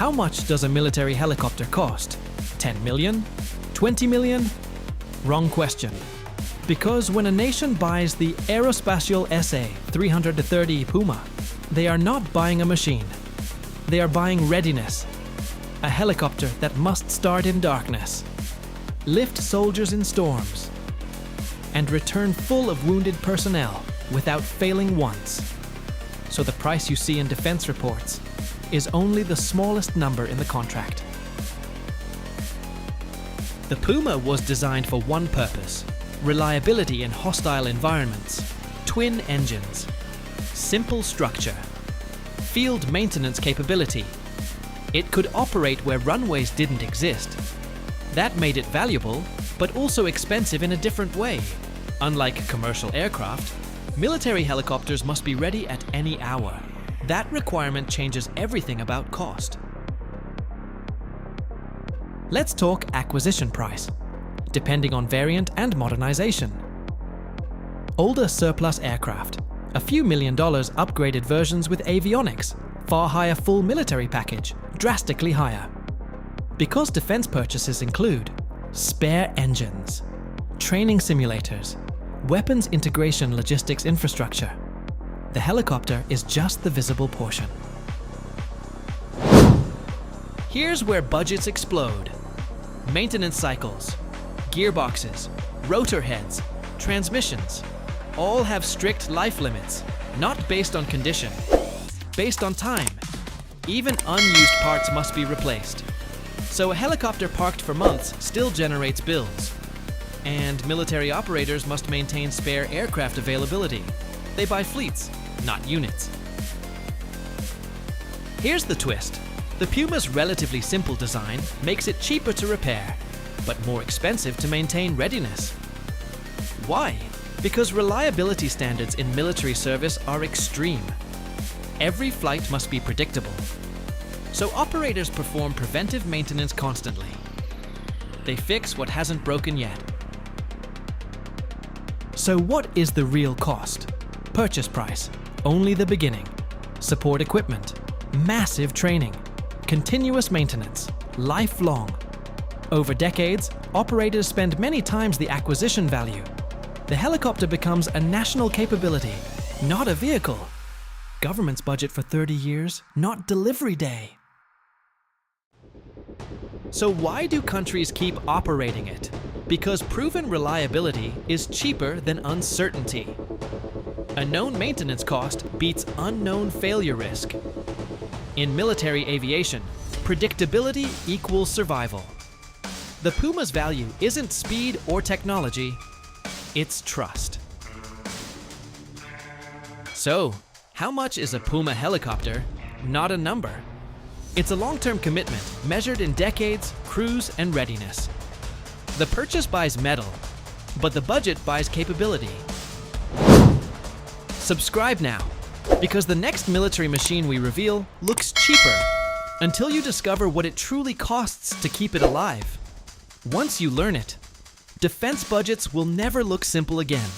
How much does a military helicopter cost? 10 million? 20 million? Wrong question. Because when a nation buys the Aérospatiale SA 330 Puma, they are not buying a machine. They are buying readiness. A helicopter that must start in darkness, lift soldiers in storms, and return full of wounded personnel without failing once. So the price you see in defense reports is only the smallest number in the contract. The Puma was designed for one purpose: reliability in hostile environments, twin engines, simple structure, field maintenance capability. It could operate where runways didn't exist. That made it valuable, but also expensive in a different way. Unlike commercial aircraft, military helicopters must be ready at any hour. That requirement changes everything about cost. Let's talk acquisition price, depending on variant and modernization. Older surplus aircraft, a few $1 million upgraded versions with avionics, far higher full military package, drastically higher. Because defense purchases include spare engines, training simulators, weapons integration logistics infrastructure, the helicopter is just the visible portion. Here's where budgets explode. Maintenance cycles, gearboxes, rotor heads, transmissions, all have strict life limits, not based on condition, based on time. Even unused parts must be replaced. So a helicopter parked for months still generates bills. And military operators must maintain spare aircraft availability. They buy fleets, not units. Here's the twist. The Puma's relatively simple design makes it cheaper to repair, but more expensive to maintain readiness. Why? Because reliability standards in military service are extreme. Every flight must be predictable. So operators perform preventive maintenance constantly. They fix what hasn't broken yet. So what is the real cost? Purchase price, only the beginning. Support equipment, massive training, continuous maintenance, lifelong. Over decades, operators spend many times the acquisition value. The helicopter becomes a national capability, not a vehicle. Government's budget for 30 years, not delivery day. So why do countries keep operating it? Because proven reliability is cheaper than uncertainty. A known maintenance cost beats unknown failure risk. In military aviation, predictability equals survival. The Puma's value isn't speed or technology, it's trust. So, how much is a Puma helicopter? Not a number. It's a long-term commitment measured in decades, crews, and readiness. The purchase buys metal, but the budget buys capability. Subscribe now, because the next military machine we reveal looks cheaper until you discover what it truly costs to keep it alive. Once you learn it, defense budgets will never look simple again.